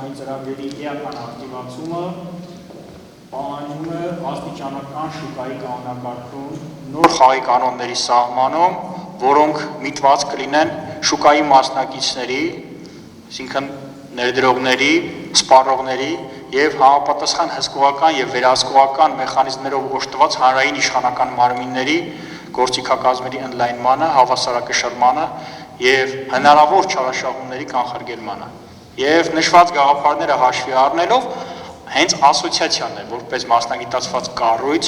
Այն ծրագրերի էական ակտիվացումը պահանջում է աստիճանական շուկայի կանոնակարգում, նոր խաղի կանոնների սահմանում, որոնք միտված կլինեն շուկայի մասնակիցների, այսինքն ներդրողների, սպառողների եւ համապատասխան հսկողական եւ վերահսկողական մեխանիզմներով օժտված հանրային իշխանական մարմինների գործիքակազմերի ընդլայնմանը, հավասարակշռմանը եւ հնարավոր չարաշահումների կանխարգելմանը։ Եվ նշված գաղափարները հաշվի առնելով հենց ասոցիացիան է որպես մասնագիտացված կառույց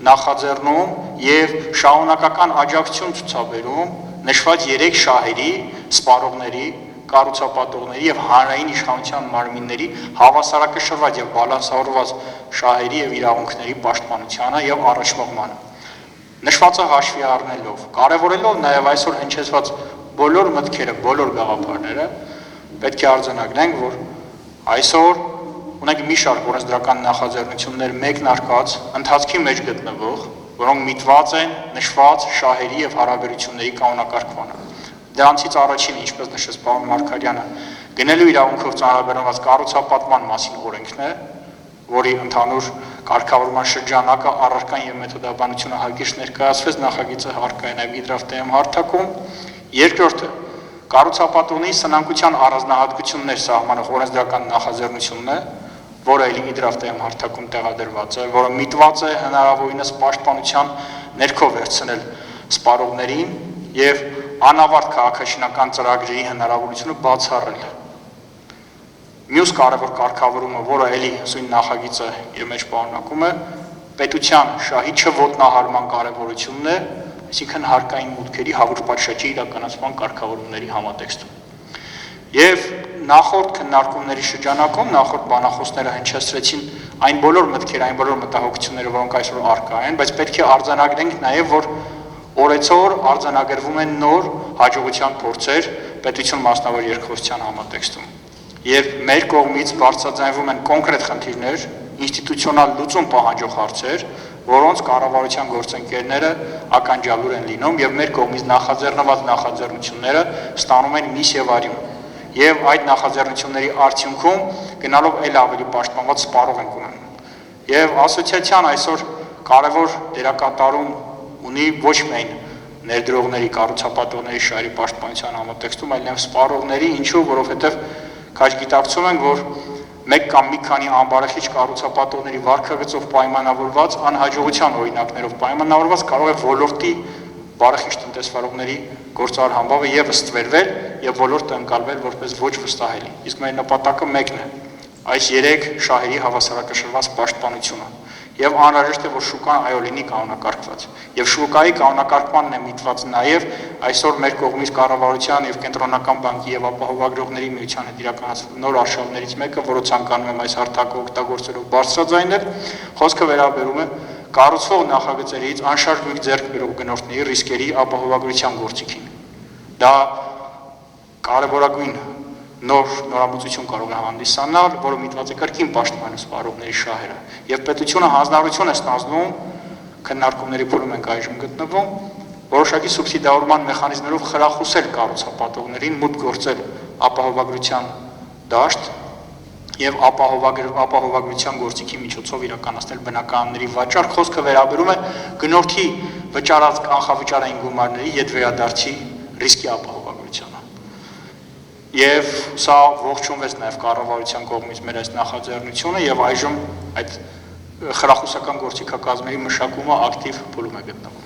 նախաձեռնում եւ շահունակական աջակցություն ցուցաբերում նշված 3 շահերի, սպառողների, կառուցապատողների եւ հանրային իշխանության մարմինների հավասարակշռված եւ բալանսավորված շահերի եւ իրավունքների պաշտպանությանը եւ առաջնորդմանը։ Նշվածը հաշվի առնելով, կարևորելով նաեւ այսօր հնչեցված բոլոր մտքերը, բոլոր գաղափարները, պետք է արձանագրենք, որ այսօր ունենք մի շարք օրենսդրական նախաձեռնություններ մեկնարկած ընթացքի մեջ գտնվող, որոնք միտված են նշված շահերի եւ հարաբերությունների կանոնակարգմանը։ Դրանցից առաջինը, ինչպես նշեց պարոն Մարգարյանը, գնելու իրավունքով ծանրաբեռնված կառուցապատման մասին օրենքն է, որի ընդհանուր կարգավորման շրջանակը, առարկան եւ մեթոդաբանությունը հակիրճ ներկայացվեց, նախագիծը հարկա է նաեւ Իդրավտեմ հարթակում։ Երկրորդը կառուցապատողների սնանկության առանձնահատկություններ սահմանող օրենսդրական նախաձեռնությունն է, որը Իդրավտեմ հարթակում տեղադրված է, որը միտված է հնարավորինս պաշտպանության ներքո վերցնել սպառողներին եւ անավարտ քաղաքաշինական ծրագրերի հնարավորությունը բացառել։ Մյուս կարևոր կարգավորումը, որը սույն նախագիծը իր մեջ պարունակում է, պետության շահի չոտնահարման կարևորությունն է, այսինքն հարկային մուտքերի հավուրպատշաճի իրականացման կարգավորումների համատեքստում։ Եվ նախորդ քննարկումների շրջանակում նախորդ բանախոսները հնչեցրեցին այն բոլոր մտքերը, այն բոլոր մտահոգությունները, որոնք այսօր առկա են, բայց պետք է արձանագրենք նաև, որ օրեցօր արձանագրվում են նոր հաջողության փորձեր պետություն մասնավոր երկխոսության համատեքստում։ Երբ մեր կողմից բարձրաձայնվում են կոնկրետ խնդիրներ, ինստիտուցիոնալ լուծում պահանջող հարցեր, որոնց կառավարության գործընկերները ականջալուր են լինում եւ մեր կողմից նախաձեռնված նախաձեռնությունները ստանում են միս եւ արյուն։ Եվ այդ նախաձեռնությունների արդյունքում գնալով ել ավելի պաշտպանված սպառող ենք ունենում։ Եվ ասոցիացիան այսօր կարևոր դերակատարում ունի ոչ միայն ներդրողների, կառուցապատողների շահերի պաշտպանության համատեքստում, այլ նաև սպառողների, ինչու, որովհետև քաջ գիտակցում ենք, որ մեկ կամ մի քանի անբարեխիչ կառուցապատողների վարքագծով պայմանավորված, անհաջողության օրինակներով պայմանավորված կարող է ոլորտի բարեխիչ տնտեսվարողների գործարար համբավը եւս ստվերվել եւ ոլորտը ընկալվել որպես ոչ վստահելի։ Իսկ մեր նպատակը մեկն է՝ այս 3 շահերի հավասարակշռված պաշտպանությունը։ Եվ անհրաժեշտ է, որ շուկան այո լինի կանոնակարգված։ Եվ շուկայի կանոնակարգմանն է միտված նաև այսօր մեր կողմից կառավարության եւ կենտրոնական բանկի եւ ապահովագրողների միության հետ իրականացվող նոր արշավներից մեկը, որը ցանկանում եմ այս հարթակը օգտագործելով բարձրաձայնել, խոսքը վերաբերում է կառուցվող նախագծերից անշարժույթ ձեռք բերող գնորդների ռիսկերի ապահովագրության գործիքին։ Դա կարևորագույն նորամուծություն կարող է հանդիսանալ, որը միտված է կրկին պաշտպանել սպառողների շահերը։ Եվ պետությունը հանձնարարություն է ստանձնում, քննարկումների փուլում ենք այժմ գտնվում, որոշակի սուբսիդավորման մեխանիզմներով խրախուսել կառուցապատողներին մուտք գործել ապահովագրության դաշտ եւ ապահովագրության գործիքի միջոցով իրականացնել բնակարանների վաճառք, խոսքը վերաբերում է գնորդի վճարած կանխավճարային գումարների յետվերադարձի ռիսկի ապահովագրությանը։ Եվ սա ողջունվեց նաև կառավարության կողմից մեր այս նախաձեռնությունը եւ այժմ այդ խրախուսական գործիքակազմերի մշակումը ակտիվ փուլում է գտնվում։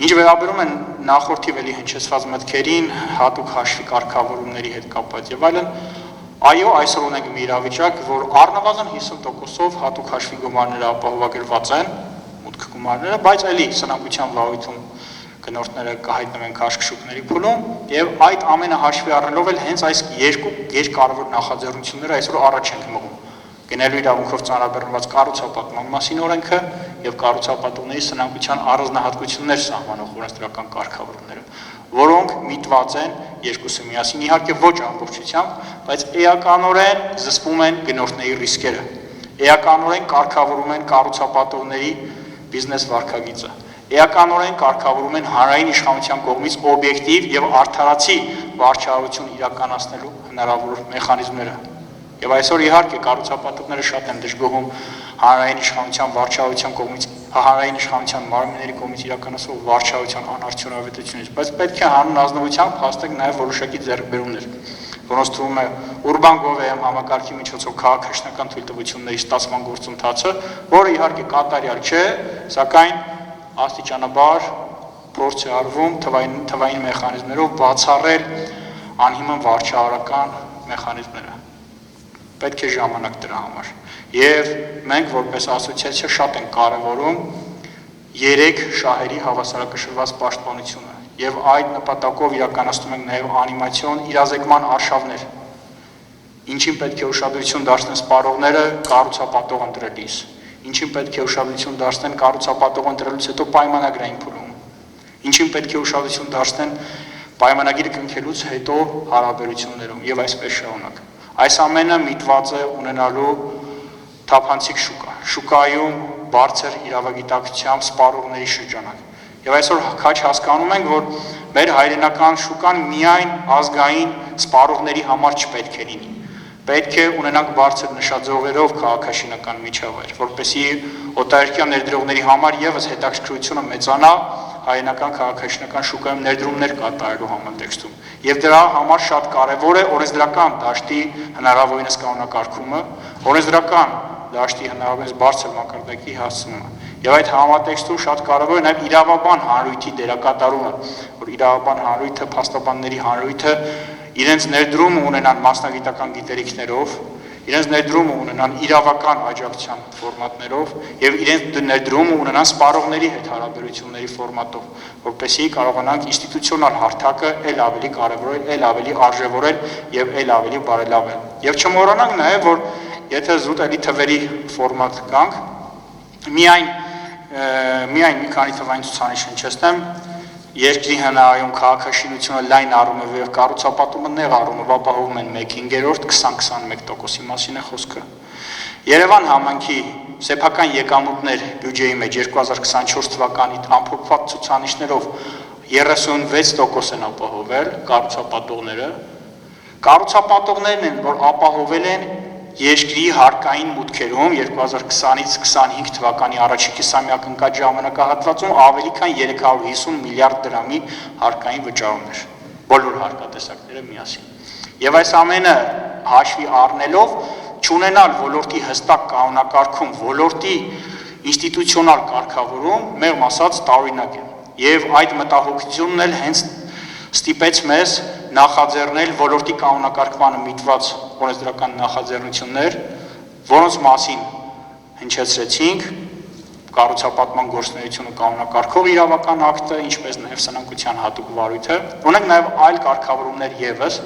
Ինչ վերաբերում է նախորդի վելի հնչեցված մտքերին, հատուկ հաշվի կարգավորումների հետ կապված եւ այլն, այո, այսօր ունենք մի իրավիճակ, որ առնվազն 50%-ով հատուկ հաշվի գումարները ապահովագրված են, մուտք գումարները, բայց ելի սնանկության վարույթում գնորդները կհայտնվեն քաշքշուկների փուլում եւ այդ ամենը հաշվի առնելով էլ հենց այս երկու երկարևոր նախաձեռնությունները այսօր առաջ են մղում։ Գնելու իրավունքով ծանրաբեռնված կառուցապատման մասին օրենքը եւ կառուցապատողների սնանկության առանձնահատկություններ սահմանող օրենսդրական կարգավորումները, որոնք միտված են երկուսը միասին, իհարկե ոչ ամբողջությամբ, բայց էականորեն զսպում են գնորդների ռիսկերը, էականորեն կարգավորում են կառուցապատողների բիզնես վարքագիծը, էականորեն կարգավորում են հանրային իշխանության կողմից օբյեկտիվ եւ արդարացի վարչահարություն իրականացնելու հնարավոր մեխանիզմները։ Եվ այսօր իհարկե կառուցապատողները շատ են դժգոհում հանրային իշխանության վարչահայության կողմից, հանրային իշխանության մարմինների կողմից իրականացվող վարչահայության անարդյունավետությունից, բայց պետք է հանուն ազնվությամբ հաստատենք նաև որոշակի ձեռքբերումներ, որոնց թվում է Ուրբան Գովեհ համակարգի միջոցով քաղաքաշինական թույլտվությունների ստացման գործընթացը, որը իհարկե կատարյալ չէ, սակայն աստիճանաբար փորձ է արվում թվային մեխանիզմներով բացառել անհիմն վարչահարական մեխանիզմները։ Պետք է ժամանակ դրա համար։ Եվ մենք որպես ասոցիացիա շատ ենք կարևորում 3 շահերի հավասարակշռված պաշտպանությունը եւ այդ նպատակով իրականացնում ենք նաեւ անիմացիոն իրազեկման արշավներ։ Ինչին պետք է ուշադրություն դարձնեն սպառողները կառուցապատող ընտրելիս, ինչին պետք է ուշադրություն դարձնեն կառուցապատող ընտրելուց հետո պայմանագրային փուլում, ինչին պետք է ուշադրություն դարձնեն պայմանագիրը կնքելուց հետո հարաբերություններում եւ այսպես շարունակ։ Այս ամենը միտված է ունենալու թափանցիկ շուկա, շուկայում բարձր իրավագիտակցությամբ սպառողների շրջանակ։ Եվ այսօր քաչ հասկանում ենք, որ մեր հայրենական շուկան միայն ազգային սպառողների համար չպետք է լինի։ Պետք է ունենանք բարձր նշաձողերով քաղաքաշինական միջավայր, որպեսզի օտարերկրյա ներդրողների համար եւս հետաքրքրությունը մեծանա հայրենական քաղաքաշինական շուկայում ներդրումներ կատարելու համատեքստում։ Եվ դրա համար շատ կարևոր է օրենսդրական դաշտի հնարավորինս կանոնակարգումը, օրենսդրական դաշտի հնարավորինս բարձր մակարդակի հասցումը։ Եվ այդ համատեքստում շատ կարևոր է նաև իրավաբան հանրույթի դերակատարումը, որ իրավաբան հանրույթը, փաստաբանների հանրույթը իրենց ներդրումը ունենան մասնագիտական գիտելիքներով, իրենց ներդրումը ունենան իրավական աջակցության ֆորմատներով եւ իրենց ներդրումը ունենան սպառողների հետ հարաբերությունների ֆորմատով, որպեսզի կարողանանք ինստիտուցիոնալ հարթակը ել ավելի կարևորել, ել ավելի արժևորել եւ ել ավելի բարելավել։ Եվ չմոռանանք նաեւ, որ եթե զուտ էլի թվերի ֆորմատ կանք, միայն մի քանի թվային ցուցանիշ հնչեցնեմ, երկրի հնարայում քաղաքաշինությունը լայն առումով եւ կառուցապատումը նեղ առումով ապահովում են 1/5, 20-21%-ի մասին է խոսքը։ Երևան համայնքի սեփական եկամուտներ բյուջեի մեջ 2024 թվականի ամփոփված ցուցանիշներով 36% են ապահովել կառուցապատողները։ Կառուցապատողներն են, որ ապահովել են երկրի հարկային մուտքերում 2020-ից 25 թվականի առաջին կիսամյակ ընկած ժամանակահատվածում ավելի քան 350 միլիարդ դրամի հարկային վճարումներ, բոլոր հարկատեսակները միասին։ Եվ այս ամենը հաշվի առնելով չունենալ ոլորտի հստակ կանոնակարգում, ոլորտի ինստիտուցիոնալ կարգավորում, մեղմ ասած տարօրինակ է։ Եվ այդ մտահոգությունն էլ հենց ստիպեց մեզ նախաձեռնել ոլորտի կանոնակարգմանը միտված օրենսդրական նախաձեռնություններ, որոնց մասին հնչեցրեցինք կառուցապատման գործունեությունը կանոնակարգող իրավական ակտը, ինչպես նաև սնանկության հատուկ վարույթը, ունենք նաև այլ կարգավորումներ եւս,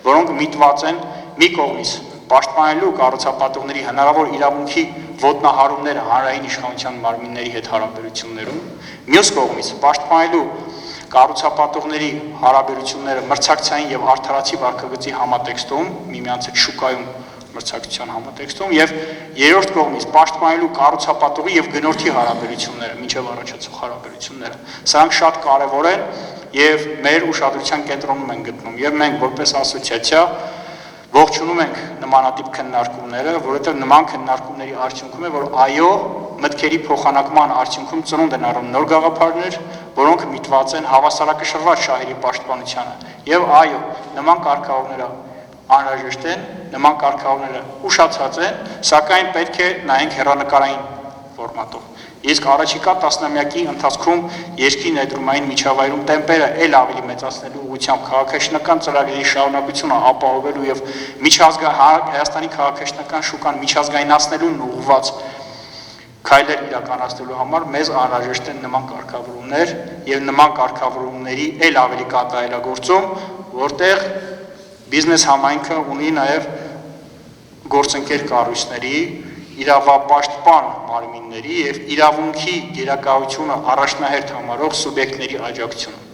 որոնք միտված են մի կողմից պաշտպանելու կառուցապատողների հնարավոր իրավունքի ոտնահարումները հանրային իշխանության մարմինների հետ հարաբերություններում, մյուս կողմից պաշտպանելու կառուցապատողների հարաբերությունները մրցակցային եւ արդարացի վարքագծի համատեքստում, միմյանց հետ շուկայում մրցակցության համատեքստում եւ երրորդ կողմից պաշտպանելու կառուցապատողի եւ գնորդի հարաբերությունները, մինչեւ առաջացող հարաբերությունները։ Սրանք շատ կարեւոր են եւ մեր ուշադրության կենտրոնում են գտնում եւ մենք որպես ասոցիացիա ողջունում ենք նմանատիպ քննարկումները, որովհետեւ նման քննարկումների արդյունքում է, որ այո, մտքերի փոխանակման արդյունքում ծնունդ են առնում նոր գաղափարներ, որոնք միտված են հավասարակշռված շահերի պաշտպանությանը։ Եվ այո, նման կարգավորները անհրաժեշտ են, նման կարգավորները ուշացած են, սակայն պետք է նայենք հեռանկարային ֆորմատով։ Իսկ առաջիկա տասնամյակի ընթացքում երկրի ներդրումային միջավայրում տեմպերը ել ավելի մեծացնելու ուղղությամբ քաղաքաշինական ծրագրերի շարունակությունը ապահովելու եւ Հայաստանի քաղաքաշինական շուկան միջազգայնացնելուն ուղղված քայլեր իրականացնելու համար մեզ անհրաժեշտ են նման կարգավորումներ եւ նման կարգավորումների ել ավելի կատարելագործում, որտեղ բիզնես համայնքը ունի նաեւ գործընկեր կառույցների, իրավապաշտպան մարմինների եւ իրավունքի գերակայությունը առաջնահերթ համարող սուբյեկտների աջակցությունը։